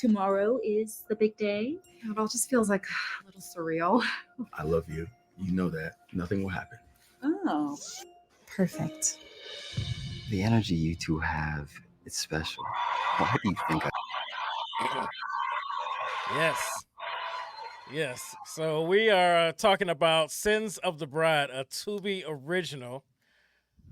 tomorrow is the big day. It all just feels like a little surreal. I love you. You know that. Nothing will happen. Oh, perfect. The energy you two have, it's special. Why do you think Yes. Yes. So we are talking about Sins of the Bride, a Tubi original.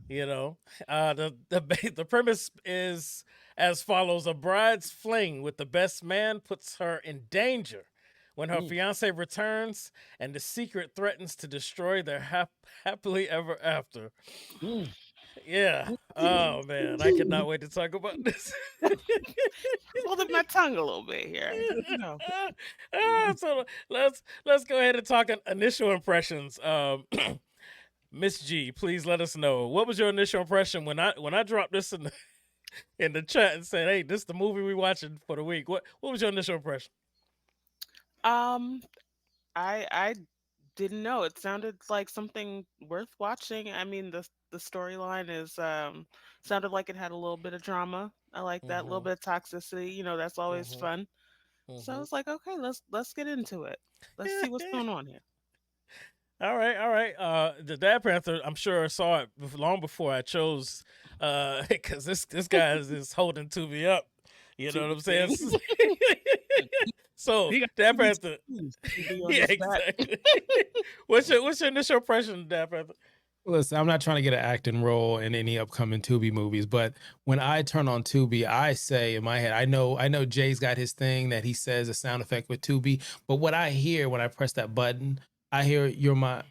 You know, the premise is as follows: a bride's fling with the best man puts her in danger when her fiance returns, and the secret threatens to destroy their happily ever after. Yeah. Oh man, I cannot wait to talk about this. Holding my tongue a little bit here. No. So let's go ahead and talk initial impressions. Miss G, please let us know, what was your initial impression when I dropped this in the chat and said, "Hey, this is the movie we watching for the week." What was your initial impression? I didn't know. It sounded like something worth watching. I mean, the storyline is sounded like it had a little bit of drama. I like that little bit of toxicity. You know, that's always fun. So I was like, okay, let's get into it. Let's see what's going on here. All right. The Dad Panther, I'm sure, saw it long before I chose, because this guy is holding Tubi up. You know what I'm saying? So Dad Panther, yeah, exactly. What's your initial impression of Dad Panther? Listen, I'm not trying to get an acting role in any upcoming Tubi movies, but when I turn on Tubi, I say in my head, I know Jay's got his thing that he says a sound effect with Tubi, but what I hear when I press that button, I hear you're my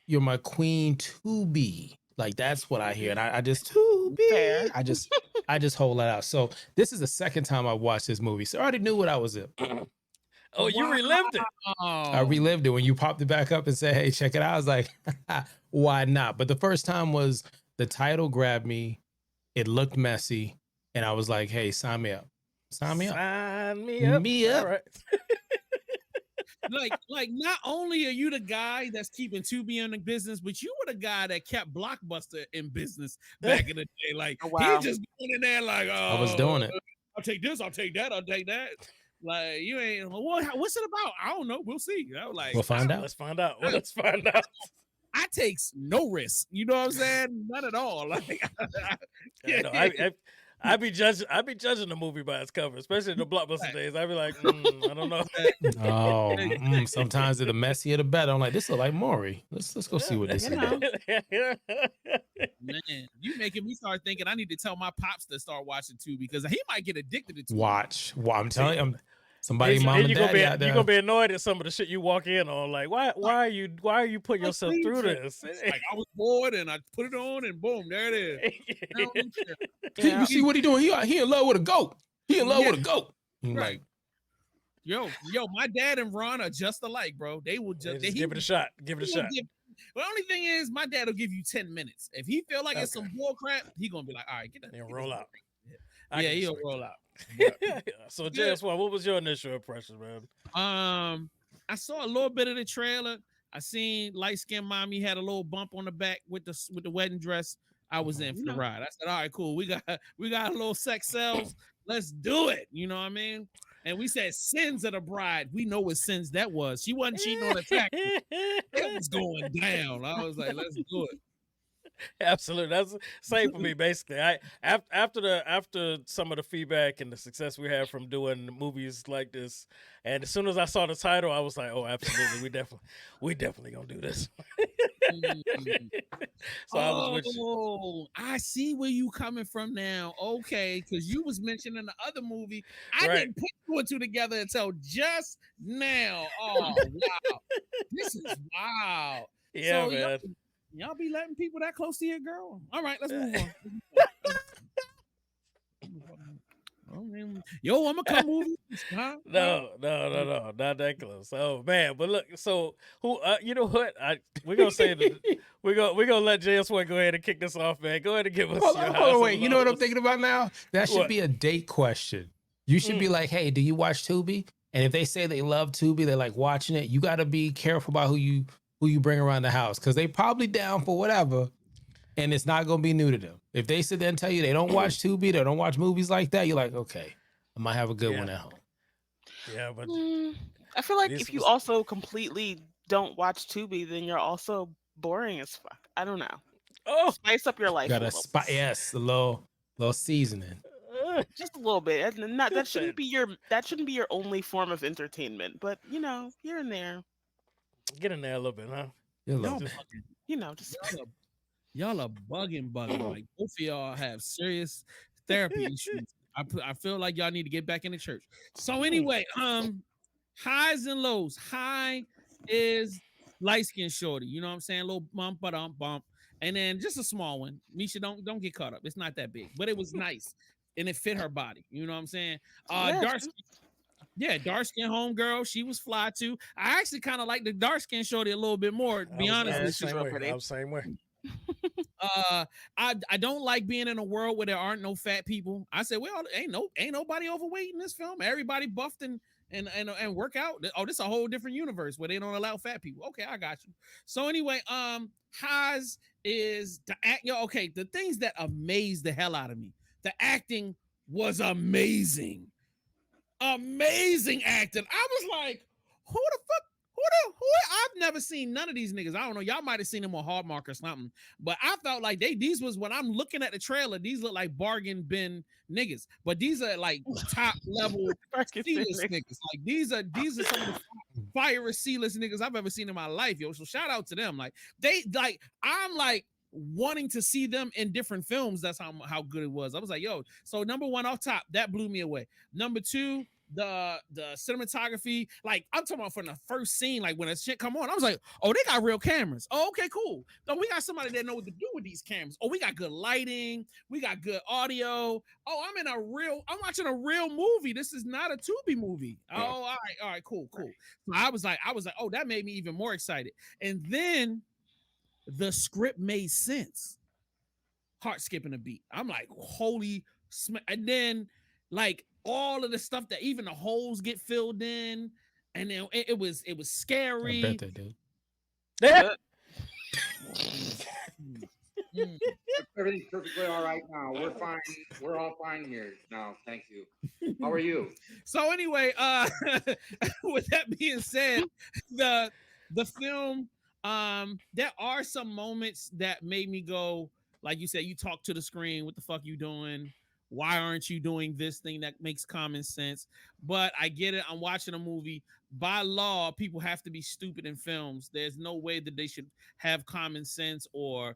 queen Tubi. Like that's what I hear, and I just Tubi. I just hold that out. So this is the second time I watched this movie, so I already knew what I was in. Oh, you relived it. I relived it when you popped it back up and said, "Hey, check it out." I was like, "Why not?" But the first time was the title grabbed me. It looked messy, and I was like, "Hey, sign me up. Sign me up. Sign me up." All right. like not only are you the guy that's keeping Tubi in the business, but you were the guy that kept Blockbuster in business back in the day. Like he just going in there like, oh, I was doing it. I'll take this, I'll take that, I'll take that. Like you ain't what's it about? I don't know. We'll see. I was like, we'll find out. Let's find out. Let's find out. I takes no risk. You know what I'm saying? None at all. Like I be judging the movie by its cover, especially the Blockbuster days. I be like, I don't know. Oh, sometimes the messier the better. I'm like, this look like Maury. Let's go see what this is. Man, you making me start thinking I need to tell my pops to start watching too, because he might get addicted to Tubi. Watch. Well, I'm telling you, somebody, mom and daddy out there. You're gonna be annoyed at some of the shit you walk in on. Like, why are you putting yourself through this? Like I was bored and I put it on and boom, there it is. You see what he doing? He in love with a goat. He in love with a goat. Right. Like, yo, my dad and Ron are just alike, bro. They will just give it a shot. Give it a shot. The only thing is, my dad will give you 10 minutes. If he feel like it's some bull crap, he gonna be like, all right, get that. And roll out. Yeah, he'll roll out. So, JS1, what was your initial impression, man? I saw a little bit of the trailer. I seen light skinned mommy had a little bump on the back with the wedding dress. I was in for the ride. I said, all right, cool. We got a little sex sells. Let's do it. You know what I mean? And we said Sins of the Bride. We know what sins that was. She wasn't cheating on the tax. It was going down. I was like, let's do it. Absolutely, that's same for me. Basically, after some of the feedback and the success we had from doing movies like this, and as soon as I saw the title, I was like, "Oh, absolutely, we definitely gonna do this." So I see where you coming from now. Okay, because you was mentioning the other movie. I didn't put two and two together until just now. Oh wow, this is wow. Yeah, so, man. Y'all be letting people that close to your girl. All right, let's move on. Yo, I'm gonna come move. Huh? No, not that close. Oh man, but look, so who? You know what? We're gonna say that we're gonna let JS1 go ahead and kick this off, man. Go ahead and give us. Hold on, wait. You know what I'm thinking about now? That should be a date question. You should be like, hey, do you watch Tubi? And if they say they love Tubi, they like watching it. You got to be careful about who you bring around the house, because they probably down for whatever, and it's not going to be new to them. If they sit there and tell you they don't watch Tubi, they don't watch movies like that, you're like, okay, I might have a good one at home. Yeah, but I feel like this if you was also completely don't watch Tubi, then you're also boring as fuck. I don't know. oh Spice up your life Got a a little. spot. Yes, a little seasoning. Just a little bit. And not that shouldn't that- be your only form of entertainment, but here and there, get in there a little bit, huh? You Y'all love it. bugging. just Y'all are bugging. Like both of y'all have serious therapy issues. I feel like y'all need to get back into church. So anyway, highs and lows. High is light skin shorty. You know what I'm saying? A little bump, bump, and then just a small one. Misha, don't get caught up. It's not that big, but it was nice and it fit her body. You know what I'm saying? yeah. Dark dark skin homegirl. She was fly too. I actually kind of like the dark skin shorty a little bit more, to be honest with you. Same way. I was same way. I don't like being in a world where there aren't no fat people. I said, well, ain't nobody overweight in this film. Everybody buffed and work out. Oh, this is a whole different universe where they don't allow fat people. Okay, I got you. So anyway, highs is the act. Okay, the things that amazed the hell out of me. The acting was amazing. Amazing acting. I was like, who the fuck? Who? I've never seen none of these niggas. I don't know. Y'all might have seen them on Hallmark or something, but I felt like these was, when I'm looking at the trailer, these look like bargain bin niggas, but these are like top level C-list niggas. Like these are some of the fire C-list niggas I've ever seen in my life, yo. So shout out to them. Like I'm like wanting to see them in different films. That's how good it was. I was like, yo. So number one off top, that blew me away. Number two, the cinematography, like I'm talking about from the first scene, like when that shit come on, I was like, oh, they got real cameras. Oh, okay, cool. So we got somebody that know what to do with these cameras. Oh, we got good lighting, we got good audio. Oh, I'm watching a real movie. This is not a Tubi movie. Oh, all right, cool. So I was like, oh, that made me even more excited. And then the script made sense. Heart skipping a beat. I'm like, holy and then like all of the stuff that even the holes get filled in, and then it was scary. I bet they did. Yeah. Everything's perfectly all right now. We're fine. We're all fine here now. Thank you. How are you? So anyway, with that being said, the film, there are some moments that made me go, like you said, you talk to the screen, what the fuck you doing? Why aren't you doing this thing that makes common sense? But I get it. I'm watching a movie. By law, people have to be stupid in films. There's no way that they should have common sense or,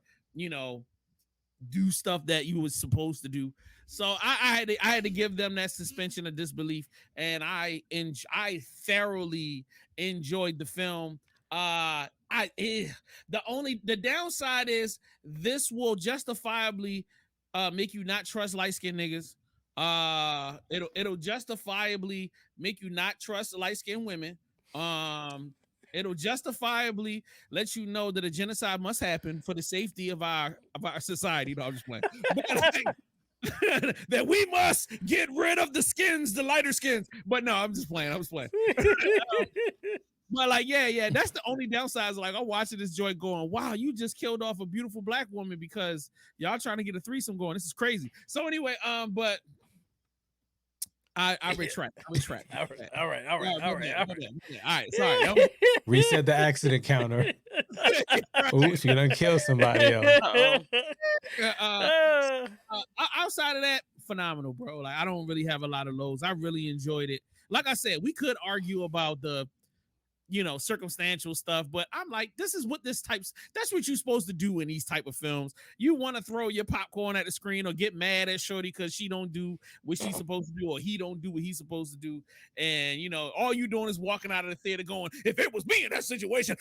do stuff that you was supposed to do. So I had to give them that suspension of disbelief, and I thoroughly enjoyed the film. The downside is this will justifiably make you not trust light-skinned niggas. It'll justifiably make you not trust light-skinned women. It'll justifiably let you know that a genocide must happen for the safety of our society. No, I'm just playing. But that we must get rid of the skins, the lighter skins. But no, I'm just playing. But like, yeah, that's the only downside. Is like, I'm watching this joint going, wow, you just killed off a beautiful black woman because y'all trying to get a threesome going. This is crazy. So anyway, but I retract. All right. Sorry. Reset the accident counter. Oops, you done killed somebody else. Outside of that, phenomenal, bro. Like, I don't really have a lot of lows. I really enjoyed it. Like I said, we could argue about the circumstantial stuff, but I'm like, that's what you're supposed to do in these type of films. You want to throw your popcorn at the screen or get mad at shorty because she don't do what she's supposed to do, or he don't do what he's supposed to do, and all you doing is walking out of the theater going, if it was me in that situation,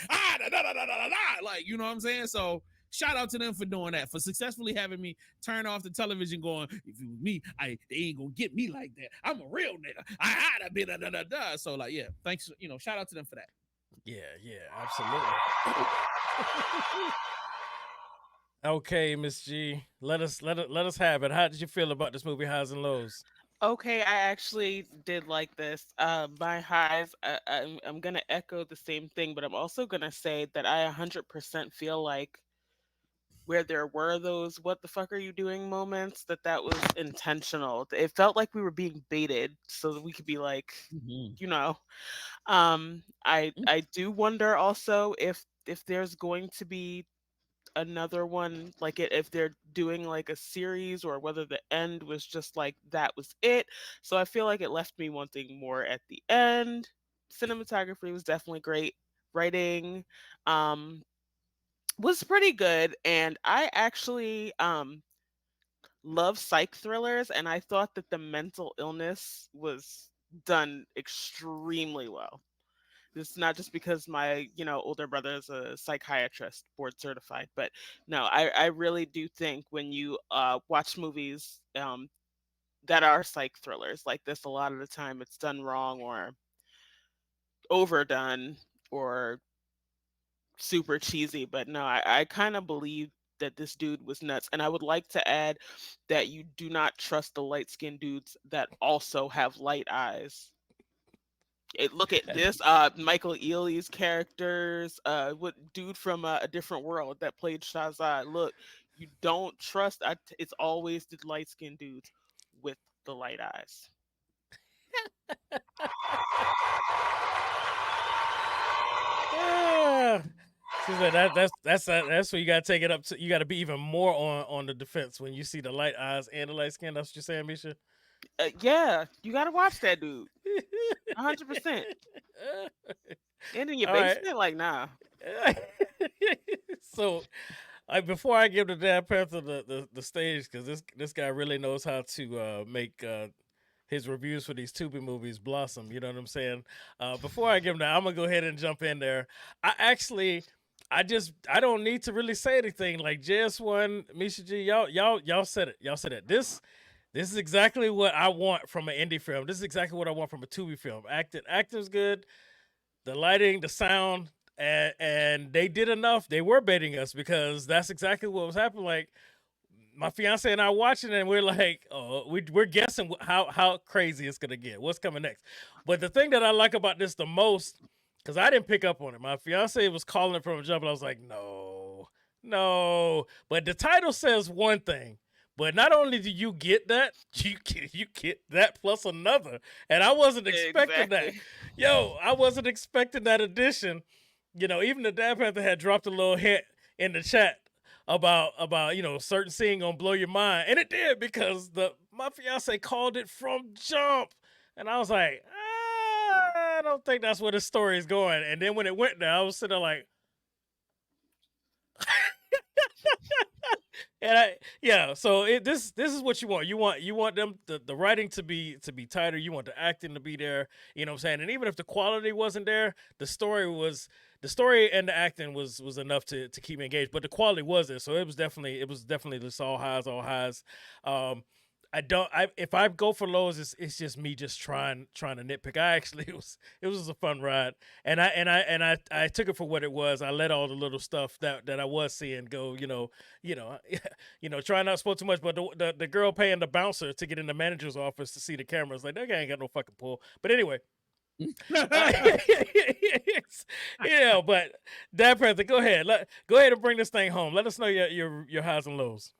like, you know what I'm saying? So shout out to them for doing that, for successfully having me turn off the television going, if it was me, they ain't gonna get me like that. I'm a real nigga. I'd have been So like, yeah, thanks. Shout out to them for that. Yeah, absolutely. Okay, Miss G, let us have it. How did you feel about this movie, highs and lows? Okay, I actually did like this. My highs, I'm gonna echo the same thing, but I'm also gonna say that I 100% feel like where there were those "what the fuck are you doing" moments, that was intentional. It felt like we were being baited so that we could be like, Mhm. you know. I do wonder also if there's going to be another one, like if they're doing like a series, or whether the end was just like that was it. So I feel like it left me wanting more at the end. Cinematography was definitely great. Writing was pretty good, and I actually love psych thrillers, and I thought that the mental illness was done extremely well. It's not just because my, older brother is a psychiatrist, board certified, but no, I really do think when you watch movies that are psych thrillers like this, a lot of the time it's done wrong or overdone or super cheesy. But no, I kind of believe that this dude was nuts. And I would like to add that you do not trust the light skinned dudes that also have light eyes. Look at this. Michael Ealy's characters. What dude from A Different World that played Shazad? Look, you don't trust. It's always the light skinned dudes with the light eyes. Ah, she said that's where you gotta take it up to. You gotta be even more on the defense when you see the light eyes and the light skin. That's what you're saying, Misha. Yeah, you gotta watch that dude. 100%. And in your All right. basement, like nah. So, before I give the Dad Panther the stage, because this guy really knows how to make his reviews for these Tubi movies blossom. You know what I'm saying? Before I give him that, I'm gonna go ahead and jump in there. I don't need to really say anything. Like JS1, Misha G, y'all said it. Y'all said it. This is exactly what I want from an indie film. This is exactly what I want from a Tubi film. Acting's good, the lighting, the sound, and they did enough. They were baiting us because that's exactly what was happening. Like my fiance and I watching, and we're like, oh, we're guessing how crazy it's gonna get. What's coming next? But the thing that I like about this the most, because I didn't pick up on it. My fiance was calling it from a jump, and I was like, no. But the title says one thing. But not only do you get that, you get that plus another. And I wasn't expecting that. Exactly. Yo, I wasn't expecting that addition. Even the Dad Panther had dropped a little hint in the chat about certain scene gonna blow your mind. And it did, because my fiance called it from jump. And I was like, I don't think that's where the story is going. And then when it went there, I was sitting there like, and so this is what you want. You want them the writing to be tighter. You want the acting to be there. You know what I'm saying? And even if the quality wasn't there, the story and the acting was enough to keep me engaged. But the quality was there, so it was definitely just all highs. If I go for lows, it's just me just trying to nitpick. It was a fun ride, and I took it for what it was. I let all the little stuff that I was seeing go. Trying not to spoil too much, but the girl paying the bouncer to get in the manager's office to see the cameras, like, that guy ain't got no fucking pull. But anyway. But Dad Panther, go ahead and bring this thing home. Let us know your highs and lows.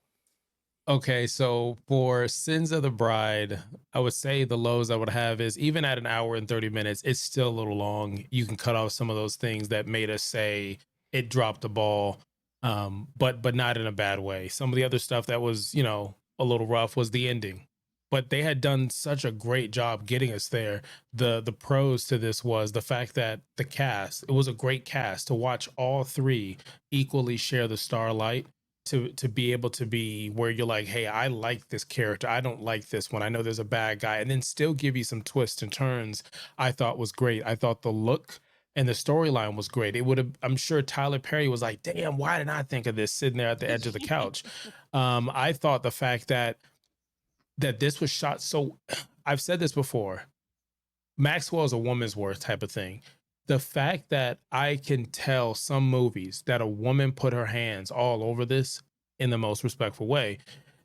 Okay, so for Sins of the Bride, I would say the lows I would have is, even at an hour and 30 minutes, it's still a little long. You can cut off some of those things that made us say it dropped the ball, but not in a bad way. Some of the other stuff that was, a little rough was the ending. But they had done such a great job getting us there. The pros to this was the fact that it was a great cast. To watch all three equally share the starlight, to be able to be where you're like, hey, I like this character, I don't like this one, I know there's a bad guy, and then still give you some twists and turns, I thought was great. I thought the look and the storyline was great. I'm sure Tyler Perry was like, damn, why didn't I think of this, sitting there at the edge of the couch. I thought the fact that this was shot so, I've said this before, Maxwell is a woman's worth type of thing. The fact that I can tell some movies that a woman put her hands all over this in the most respectful way.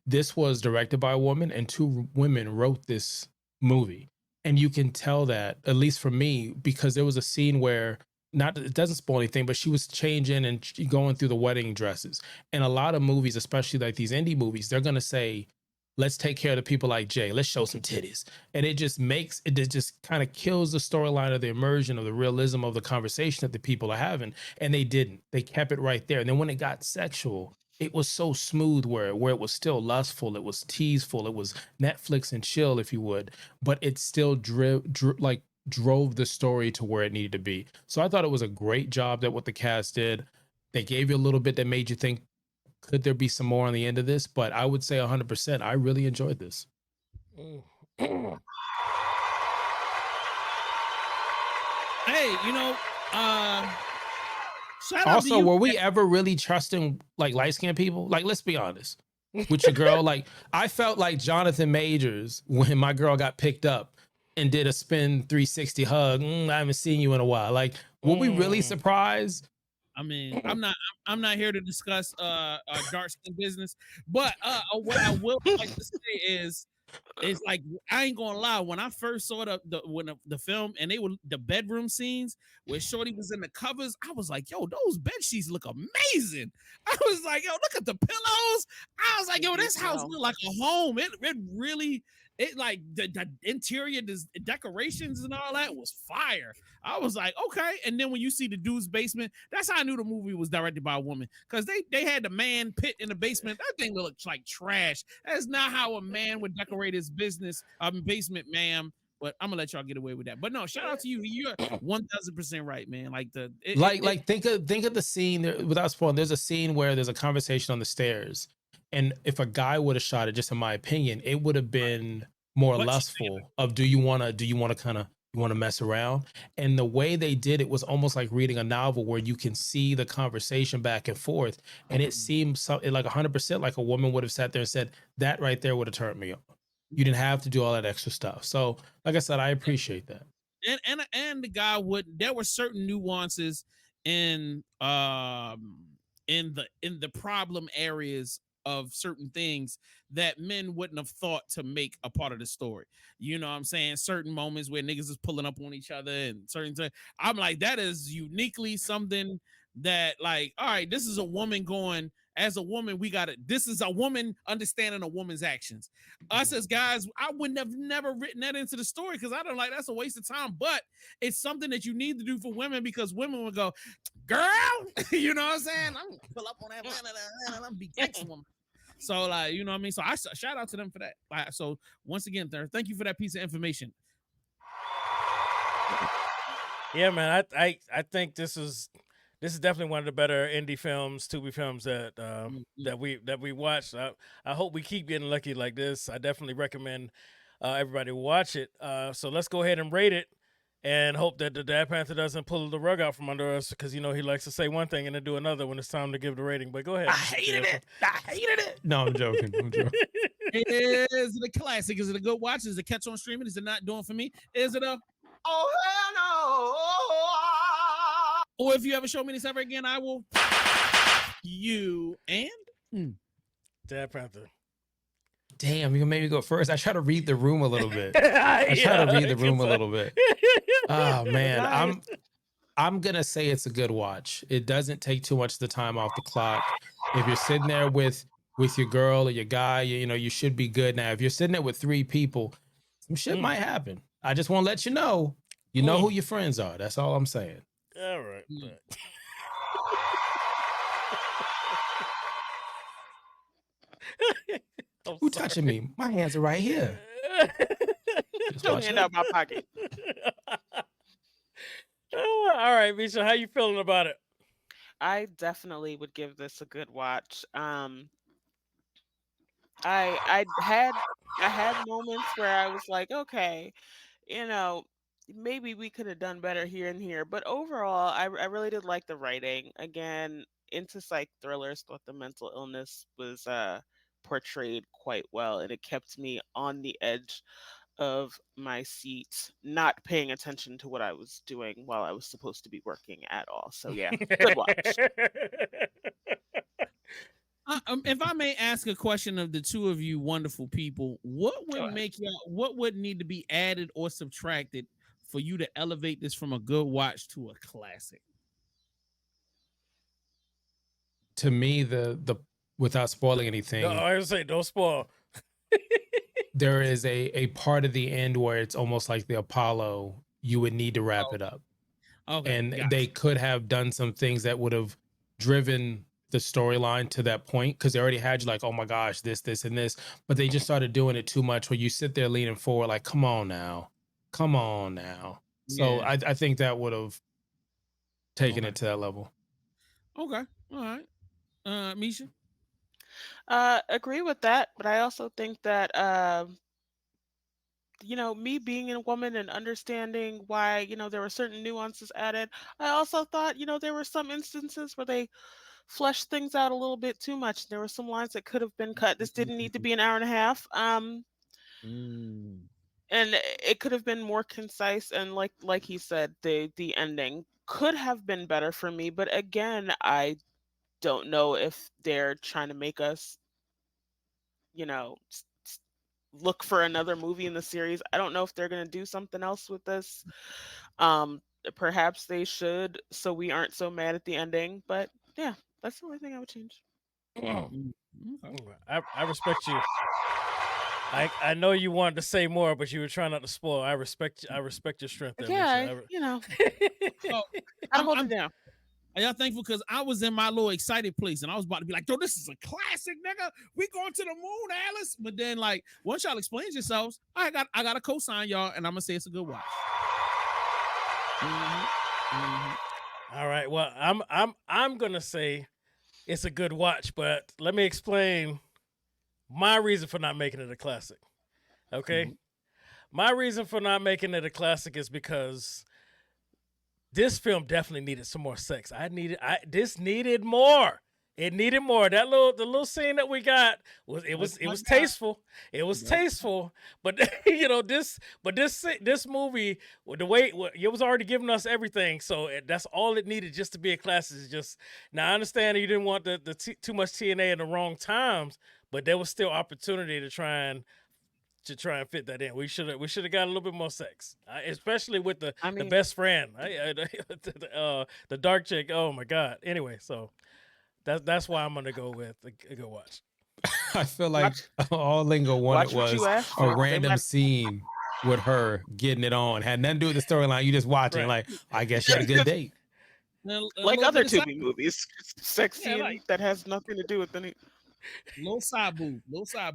This was directed by a woman, and two women wrote this movie. And you can tell that, at least for me, because there was a scene where not it doesn't spoil anything, but she was changing and going through the wedding dresses. And a lot of movies, especially like these indie movies, they're gonna say, let's take care of the people like Jay. Let's show some titties. And it just kind of kills the storyline of the immersion of the realism of the conversation that the people are having. And they didn't. They kept it right there. And then when it got sexual, it was so smooth where it was still lustful, it was teaseful, it was Netflix and chill, if you would, but it still drove the story to where it needed to be. So I thought it was a great job that what the cast did. They gave you a little bit that made you think, could there be some more on the end of this? But I would say 100%. I really enjoyed this. Hey, you know, shout out to Also, you. were we ever really trusting like light-skinned people? Like, let's be honest. With your girl, like I felt like Jonathan Majors when my girl got picked up and did a spin 360 hug. I haven't seen you in a while. Like, were we really surprised? I mean, I'm not here to discuss dark skin business, but what I will like to say is like, I ain't gonna lie, when I first saw the film and they were the bedroom scenes where Shorty was in the covers, I was like, yo, those bed sheets look amazing. I was like, yo, look at the pillows. I was like, yo, this house look like a home. It really, it like the interior decorations and all that was fire. I was like, okay. And then when you see the dude's basement, that's how I knew the movie was directed by a woman, because they had the man pit in the basement. That thing looked like trash. That's not how a man would decorate his basement, ma'am. But I'm gonna let y'all get away with that. But no, shout out to you. You're 1000% right, man. Like think of the scene there, without spoiling. There's a scene where there's a conversation on the stairs, and if a guy would have shot it, just in my opinion, it would have been more lustful. Of do you want to mess around? And the way they did it was almost like reading a novel where you can see the conversation back and forth, and it seemed like 100% like a woman would have sat there and said, that right there would have turned me on. You didn't have to do all that extra stuff. So like I said, I appreciate that. And the guy there were certain nuances in the problem areas of certain things that men wouldn't have thought to make a part of the story. You know what I'm saying? Certain moments where niggas is pulling up on each other and I'm like, that is uniquely something that, like, all right, this is a woman going, as a woman, this is a woman understanding a woman's actions. Us as guys, I would have never written that into the story, because I don't like, that's a waste of time, but it's something that you need to do for women, because women would go, girl, you know what I'm saying? I'm gonna pull up on that man and I'm gonna be next woman. So, like, you know what I mean? So I shout out to them for that. So once again, thank you for that piece of information. Yeah, man, I think this is definitely one of the better indie films, Tubi films that we watched. I hope we keep getting lucky like this. I definitely recommend everybody watch it. So let's go ahead and rate it, and hope that the Dad Panther doesn't pull the rug out from under us, because, you know, he likes to say one thing and then do another when it's time to give the rating. But go ahead. I hated it. No, I'm joking. Is it a classic? Is it a good watch? Is it catch on streaming? Is it not doing for me? Is it a or if you ever show me this ever again, I will you and Dad Panther. Damn, you made me go first. I try to read the room a little bit. Oh man, I'm gonna say it's a good watch. It doesn't take too much of the time off the clock. If you're sitting there with your girl or your guy, you know, you should be good. Now, if you're sitting there with 3 people, some shit might happen. I just want to let you know, who your friends are. That's all I'm saying. All right. Who touching me? My hands are right here. Don't hand out my pocket. All right, Misha, how you feeling about it? I definitely would give this a good watch. I had moments where I was like, okay, you know, maybe we could have done better here and here, but overall, I really did like the writing. Again, into psych thrillers, thought the mental illness was portrayed quite well, and it kept me on the edge of my seat, not paying attention to what I was doing while I was supposed to be working at all. So yeah, good watch. If I may ask a question of the two of you wonderful people, what would make y'all, what would need to be added or subtracted for you to elevate this from a good watch to a classic? To me, the without spoiling anything, No, I was saying don't spoil. there is a part of the end where it's almost like the Apollo. You would need to wrap it up. Okay, And gotcha. they could have done some things that would have driven the storyline to that point, because they already had you like, oh my gosh, this, and this, but they just started doing it too much where you sit there leaning forward like, come on now. So Yeah. I think that would have taken Okay. it to that level. Okay, all right. Misha? Agree with that, but I also think that me being a woman and understanding why, there were certain nuances added. I also thought, there were some instances where they fleshed things out a little bit too much. There were some lines that could have been cut. This didn't need to be an hour and a half. And it could have been more concise, and like he said, the ending could have been better for me. But again, I don't know if they're trying to make us, look for another movie in the series. I don't know if they're going to do something else with this. Perhaps they should, so we aren't so mad at the ending. But yeah, that's the only thing I would change. I respect you. I know you wanted to say more, but you were trying not to spoil. I respect your strength there, Yeah, So, I hold it down. Are y'all thankful? Because I was in my little excited place and I was about to be like, yo, this is a classic, nigga. We going to the moon, Alice. But then, like, once y'all explain yourselves, I got to co-sign y'all, and I'm gonna say it's a good watch. All right. Well, I'm gonna say it's a good watch, but let me explain my reason for not making it a classic. Okay? My reason for not making it a classic is because this film definitely needed some more sex. This needed more. It needed more. The little scene that we got was tasteful. It was tasteful, but this movie, the way it was already giving us everything, so that's all it needed just to be a classic. Is just, now I understand you didn't want too much TNA in the wrong times, but there was still opportunity to try and fit that in. We should have got a little bit more sex, especially with the best friend, the dark chick. Oh my god. Anyway, so that's why I'm gonna go with a good watch. I feel like all Lingo wanted was a random scene with her getting it on. Had nothing to do with the storyline. You just watching, Right. like, I guess you had a good date. Like other Tubi movies, sex scene that has nothing to do with any. Little side boob.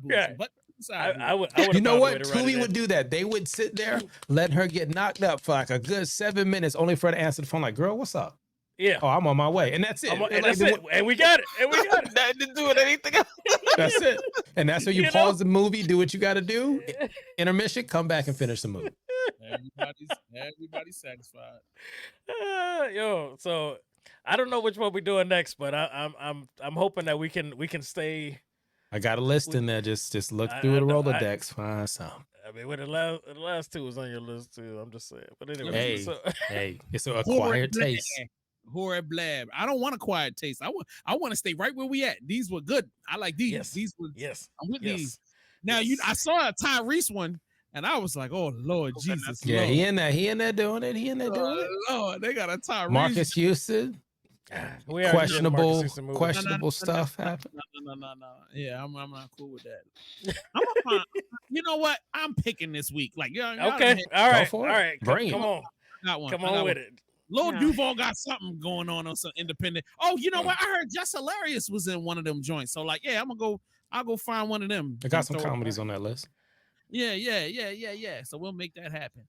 Yeah. But I would. You know what? Tubi would do that. They would sit there, let her get knocked up for like a good 7 minutes, only for her to answer the phone like, "Girl, what's up?" Yeah. Oh, I'm on my way, and that's it. And we got it. That didn't do anything else. That's it. And that's when you pause the movie, do what you got to do, intermission, come back and finish the movie. Everybody's satisfied. So I don't know which one we're doing next, but I'm hoping that we can stay. I got a list in there. Just look through the Rolodex, find something. I mean, when the last two was on your list too. I'm just saying. But anyway, hey, it's an acquired taste. Horror blab. I don't want acquired taste. I want to stay right where we at. These were good. I like these. Yes. These were. Yes. I'm with Yes. these. Now I saw a Tyrese one, and I was like, oh Lord Jesus. Yeah, Lord. he in there doing it. Lord, they got a Tyrese. Marcus Houston. Questionable stuff happened. No. Yeah, I'm not cool with that. You know what? I'm picking this week. Like, okay, all right. Come on. Got one. Come on with it. Lil Duval got something going on some independent. Oh, you know what? I heard Just Hilarious was in one of them joints. So like, yeah, I'll go find one of them. I got some comedies on that list. Yeah. So we'll make that happen.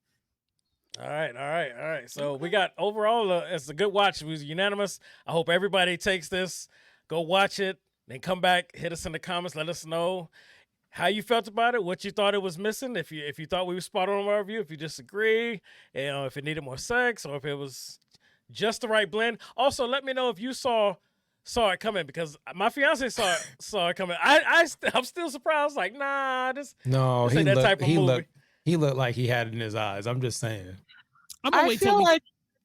All right. So we got overall, it's a good watch. It was unanimous. I hope everybody takes this, go watch it, then come back, hit us in the comments, let us know how you felt about it, what you thought it was missing, if you thought we were spot on our review, if you disagree, if it needed more sex, or if it was just the right blend. Also, let me know if you saw it coming, because my fiance saw it coming. I'm still surprised. Like, nah, this ain't that type of movie. He looked like he had it in his eyes. I'm just saying. I feel like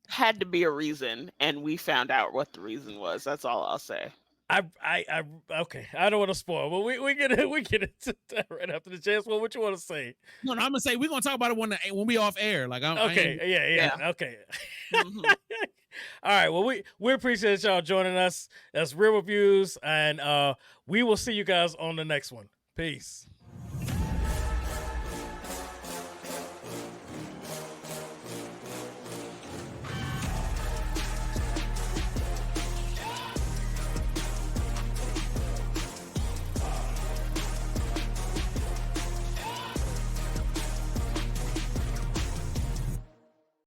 had to be a reason, and we found out what the reason was. That's all I'll say. Okay. I don't want to spoil, but we get into that right after the chance. Well, what you want to say? No, I'm gonna say we're gonna talk about it when we off air. Like, Okay, yeah. Okay. All right. Well, we appreciate y'all joining us. That's Real Reviews, and we will see you guys on the next one. Peace.